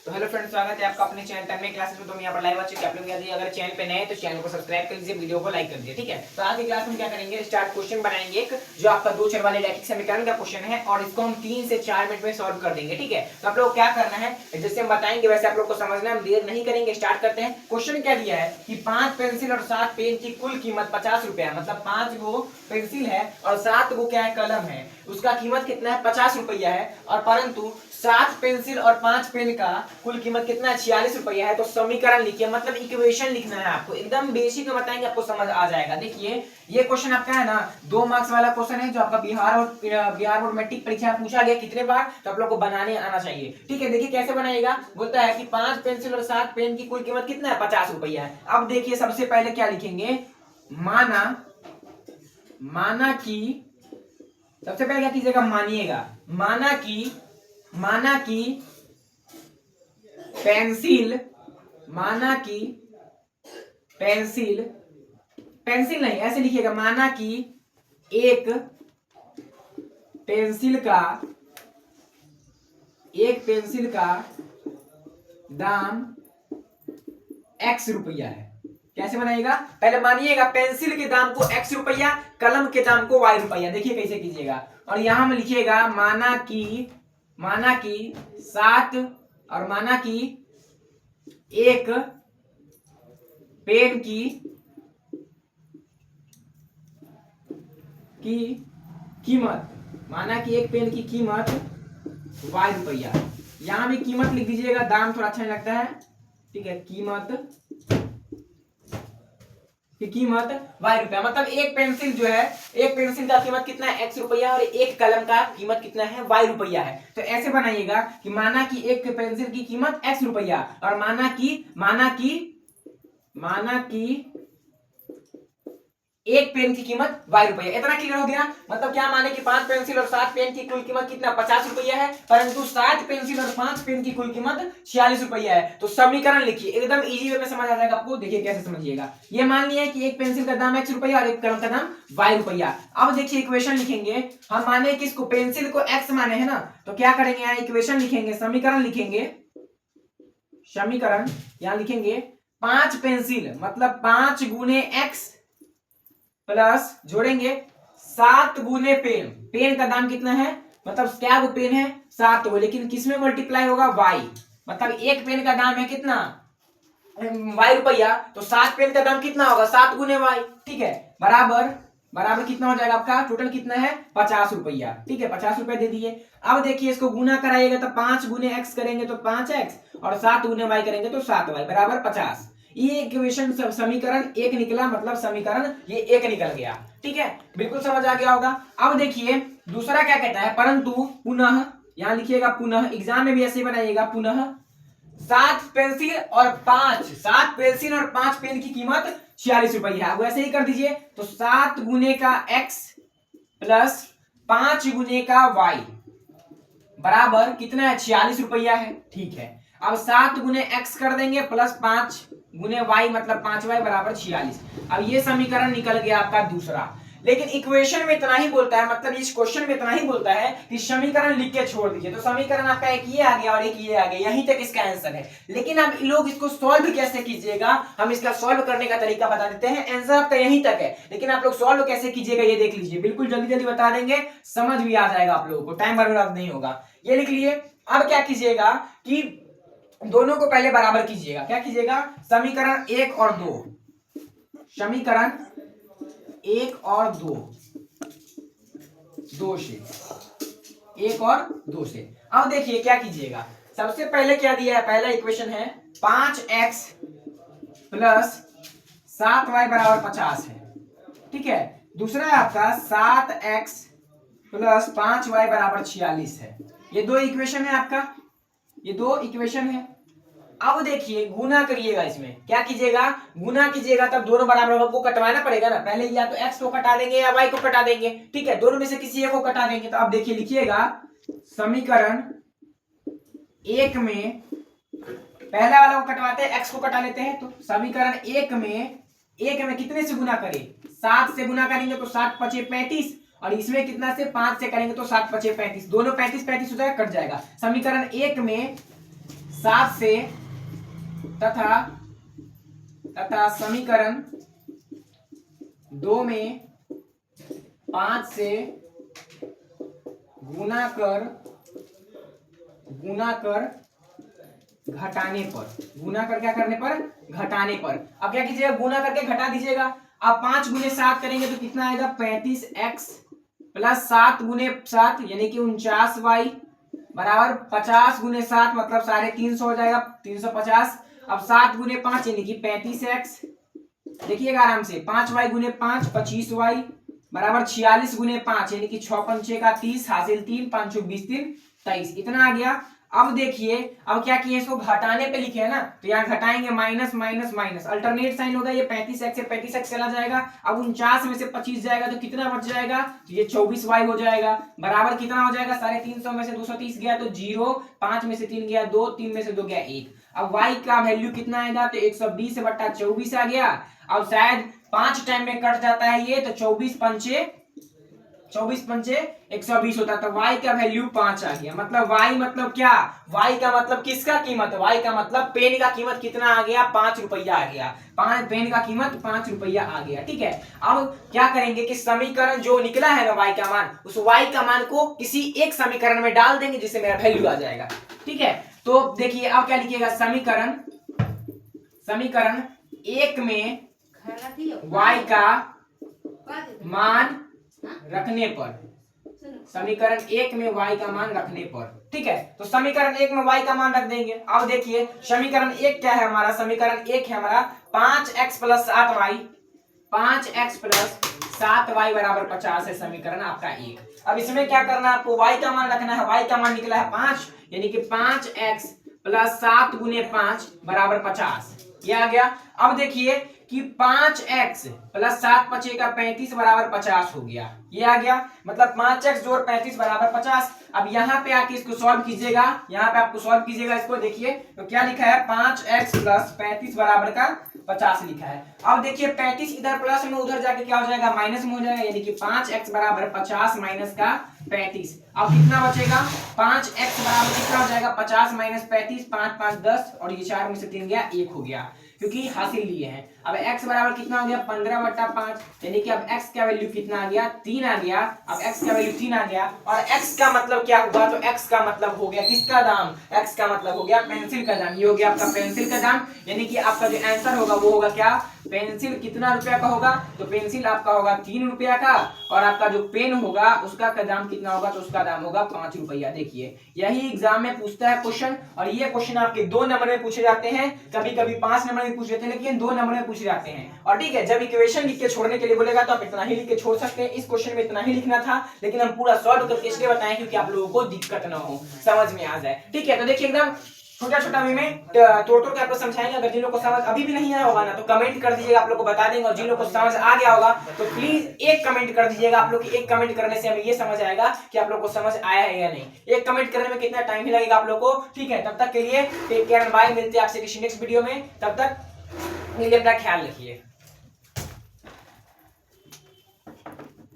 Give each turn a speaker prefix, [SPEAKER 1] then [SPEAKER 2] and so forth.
[SPEAKER 1] तो hello friends, स्वागत है आपका अपने चैनल तन्मय क्लासेस में। तो हम यहाँ पर लाइव आ चुके हैं। आप लोग यदि अगर चैनल पे नए हैं तो चैनल को सब्सक्राइब कर लीजिए, वीडियो को लाइक कर दीजिए, ठीक है। तो आज की क्लास में क्या करेंगे, स्टार्ट क्वेश्चन बनाएंगे एक जो आपका 2 चर वाले रैखिक समीकरण का क्वेश्चन है और इसको हम 3 से 4 मिनट में सॉल्व कर देंगे, ठीक है। तो आप लोग क्या करना है, जैसे हम बताएंगे वैसे आप लोग को समझना है, हम देर नहीं करेंगे, स्टार्ट करते हैं। क्वेश्चन क्या दिया है कि 5 पेंसिल और 7 पेन की कुल कीमत 50 रुपया, मतलब 5 गो पेंसिल है और 7 गो क्या है कलम है, उसका कीमत कितना है 50 रुपया है। और परंतु 7 पेंसिल और 5 पेन का कुल कीमत कितना है 46 रुपया है। तो समीकरण लिखिए, मतलब इक्वेशन लिखना है आपको, एकदम बेसिक में बताएंगे, आपको समझ आ जाएगा। देखिए ये क्वेश्चन आपका है ना 2 मार्क्स वाला क्वेश्चन है जो आपका बिहार बोर्ड मैट्रिक परीक्षा में पूछा गया कितने बार, तो आप लोग को बनाने आना चाहिए, ठीक है। देखिए कैसे बनाइएगा, बोलता है कि 5 पेंसिल और 7 पेन की कुल कीमत कितना है 50 रुपया है। अब देखिए सबसे पहले क्या लिखेंगे, माना कि सबसे पहले क्या कीजिएगा, माना कि पेंसिल नहीं, ऐसे लिखिएगा, माना कि एक पेंसिल का दाम x रुपया है। कैसे बनाइएगा, पहले मानिएगा पेंसिल के दाम को x रुपया, कलम के दाम को y रुपया। देखिए कैसे कीजिएगा, और यहां में लिखिएगा माना कि 7 और माना कि एक पेन की कीमत, माना कि एक पेन की कीमत y रुपया। यहां भी कीमत लिख दीजिएगा, दाम थोड़ा अच्छा नहीं लगता है, ठीक है। कीमत y रुपया, मतलब एक पेंसिल जो है, एक पेंसिल का कीमत कितना है x रुपया और एक कलम का कीमत कितना है y रुपया है। तो ऐसे बनाइएगा कि माना कि एक पेंसिल की कीमत x रुपया और माना कि एक पेन की कीमत y रुपया। इतना क्लियर हो गया। मतलब क्या माने कि 5 पेंसिल और 7 पेन की कुल कीमत कितना 50 रुपया है, परंतु 7 पेंसिल और 5 पेन की कुल कीमत 46 रुपया है। तो समीकरण लिखिए, एकदम इजी वे में समझ आ जाएगा आपको। देखिए कैसे समझिएगा, ये मान लिया कि एक पेंसिल का दाम x रुपया और एक कलम का दाम y रुपया। अब देखिए इक्वेशन लिखेंगे, हम माने कि इसको पेंसिल को x माने है ना, तो क्या करेंगे, यहाँ इक्वेशन लिखेंगे, समीकरण यहां लिखेंगे 5 पेंसिल मतलब 5 गुने x प्लस जोड़ेंगे 7 गुने पेन का दाम कितना है, मतलब क्या वो पेन है 7 गो, लेकिन किसमें मल्टीप्लाई होगा y, मतलब एक पेन का दाम है कितना y रुपया, तो 7 पेन का दाम कितना होगा 7 गुने y, ठीक है। बराबर कितना हो जाएगा आपका, टोटल कितना है 50 रुपया, ठीक है। 50 रुपया दे दिए। अब देखिए इसको गुना कराइएगा तो 5 गुने x करेंगे तो 5x और 7 गुने y करेंगे तो 7y बराबर 50। ये इक्वेशन समीकरण एक निकला, मतलब समीकरण ये एक निकल गया, ठीक है। बिल्कुल समझ आ गया होगा। अब देखिए दूसरा क्या कहता है, परंतु पुनः, यहां लिखिएगा पुनः, एग्जाम में भी ऐसे बनाइएगा, पुनः 7 पेंसिल और 5 पेन की कीमत 46 रुपया है। वैसे ही कर दीजिए, तो 7 गुने का x प्लस 5 गुने का y बराबर कितना है 46 रुपया है, ठीक है। अब 7 गुने x कर देंगे प्लस 5 गुने y मतलब 5y बराबर 46। अब ये समीकरण निकल गया आपका दूसरा। लेकिन इक्वेशन में इतना ही बोलता है, मतलब इस क्वेश्चन में इतना ही बोलता है कि समीकरण लिख के छोड़ दीजिए। तो समीकरण आपका एक ये आ गया और एक ये आ गया, यहीं तक इसका आंसर है। लेकिन अब लोग इसको सॉल्व कैसे कीजिएगा, हम इसका सॉल्व करने का तरीका बता देते हैं। आंसर आपका यहीं तक है, लेकिन आप लोग सॉल्व कैसे कीजिएगा ये देख लीजिए, बिल्कुल जल्दी जल्दी बता देंगे, समझ भी आ जाएगा आप लोगों को, टाइम बर्बाद नहीं होगा। ये लिख लिए। अब क्या कीजिएगा कि दोनों को पहले बराबर कीजिएगा। क्या कीजिएगा, समीकरण 1 और 2 से 1 और 2 से। अब देखिए क्या कीजिएगा, सबसे पहले क्या दिया है, पहला इक्वेशन है 5x प्लस 7y बराबर 50 है, ठीक है। दूसरा है आपका 7x प्लस 5y बराबर 46 है। ये 2 इक्वेशन है आपका, ये 2 इक्वेशन है। अब देखिए गुना करिएगा, इसमें क्या कीजिएगा, गुना कीजिएगा, तब दोनों बराबर को कटवाना पड़ेगा ना, पहले या तो x को कटा देंगे या y को कटा देंगे, ठीक है। दोनों में से किसी एक को कटा देंगे। तो अब देखिए लिखिएगा, समीकरण 1 में पहला वाला को कटवाते हैं, x को कटा लेते हैं। तो समीकरण 1 में कितने से गुना करें, 7 से गुना करेंगे तो 7 पचे 35, और इसमें कितना से 5 से करेंगे तो 7 पचे 35, दोनों 35 35 हो जाएगा, कट जाएगा। समीकरण 1 में 7 से तथा समीकरण 2 में 5 से गुना कर घटाने पर, गुना कर क्या करने पर, घटाने पर। अब क्या कीजिएगा, गुना करके घटा दीजिएगा। अब 5 गुने 7 करेंगे तो कितना आएगा, 35x प्लस 7 गुने 7 यानी कि 49y बराबर 50 गुने 7 मतलब 350 हो जाएगा, 350। अब 7 गुने 5 यानी कि 35x, देखिएगा आराम से, 5y गुने 5 25y बराबर 46 गुने 5 यानी कि 6 पंचे का 30 हासिल 3 5 20 3 23, इतना आ गया। अब देखिए, अब क्या किए, इसको घटाने पे लिखे है ना, तो यहाँ घटाएंगे, minus minus minus, alternate sign होगा, ये 35x से 35x चला जाएगा। अब 49 में से 25 जाएगा तो कितना बच जाएगा, तो ये 24y हो जाएगा बराबर कितना हो जाएगा, 350 में से 230 गया तो 0, 5 में से 3 गया 2, 3 में से 2 गया 1। अब y का वैल्यू कितना आएगा, तो 120/24 आ गया। अब शायद 5 टाइम में कट जाता है ये, तो 24 पंचे 120 होता है, तो y का वैल्यू 5 आ गया। मतलब y मतलब क्या, y का मतलब किसका कीमत, y का मतलब पेन का कीमत कितना आ गया, 5 रुपया आ गया। पेन का कीमत 5 रुपया आ गया, ठीक है। अब क्या करेंगे कि समीकरण जो निकला है ना y का मान, उस y का मान को किसी एक समीकरण में डाल देंगे जिससे मेरा वैल्यू आ जाएगा, ठीक है। तो देखिए अब क्या लिखिएगा, समीकरण 1 में y का मान रखने पर, समीकरण 1 में y का मान रखने पर, ठीक है। तो समीकरण 1 में y का मान रख देंगे। अब देखिए समीकरण 1 क्या है हमारा, समीकरण 1 है हमारा 5x plus 7y, 5x plus 7y बराबर 50 है समीकरण आपका 1। अब इसमें क्या करना है आपको, y का मान रखना है, y का मान निकला है 5 यानी कि 5x प्लस 7 गुने 5 बराबर 50, ये आ गया। अब देखिए कि 5x प्लस 7 5 का 35 बराबर 50 हो गया, ये आ गया। मतलब 5x जोड़ 35 बराबर 50। अब यहाँ पे आके इसको सॉल्व कीजिएगा, यहाँ पे आपको सॉल्व कीजिएगा इसको, देखिए तो क्या लिखा है, 5x प्लस 35 बराबर का 50 लिखा है। अब देखिए 35 इधर प्लस में, उधर जाके क्या हो जाएगा, माइनस में हो जाएगा, यानी कि 5x बराबर 50 माइनस का 35। अब कितना बचेगा, 5x बराबर कितना हो जाएगा, 50 माइनस 35, 5 5 10 और ये 4 में से 3 गया 1 हो गया, क्योंकि हासिल लिए हैं। अब x बराबर कितना हो गया, 15/5 यानी कि अब x का वैल्यू कितना आ गया, 3 आ गया। अब x का वैल्यू 3 आ गया और x का मतलब क्या हुआ, तो x का मतलब हो गया किसका दाम, x का मतलब हो गया पेंसिल का दाम। ये हो गया आपका पेंसिल का दाम, यानी कि आपका जो आंसर होगा वो होगा क्या, पेंसिल कितना रुपया का होगा, तो पेंसिल आपका होगा 3 रुपया का, और आपका जो पेन होगा उसका दाम कितना होगा, तो उसका दाम होगा 5 रुपया। देखिए यही एग्जाम में पूछता है क्वेश्चन, और ये क्वेश्चन आपके 2 नंबर में पूछे जाते हैं, कभी कभी 5 नंबर में पूछ लेते हैं, लेकिन 2 नंबर में पूछे जाते हैं। और ठीक है, जब इक्वेशन लिख के छोड़ने के लिए बोलेगा तो आप इतना ही लिख के छोड़ सकते हैं। इस क्वेश्चन में इतना ही लिखना था, लेकिन हम पूरा सॉल्व करके इसलिए बताएं क्योंकि आप लोगों को दिक्कत ना हो, समझ में आ जाए, ठीक है। तो देखिए एकदम छोटा छोटा वे में तोड़ तोड़ के आपको समझाएंगे। अगर जिन लोग को समझ अभी भी नहीं आया होगा ना तो कमेंट कर दीजिएगा, आप लोग को बता देंगे, और जिन लोग को समझ आ गया होगा तो प्लीज एक कमेंट कर दीजिएगा। आप लोग की एक कमेंट करने से हमें ये समझ आएगा कि आप लोग को समझ आया है या नहीं। एक कमेंट करने में कितना टाइम ही लगेगा आप लोग को, ठीक है। तब तक के लिए टेक केयर, बाय, मिलते हैं आपसे किसी नेक्स्ट वीडियो में, तब तक अपना ख्याल रखिए।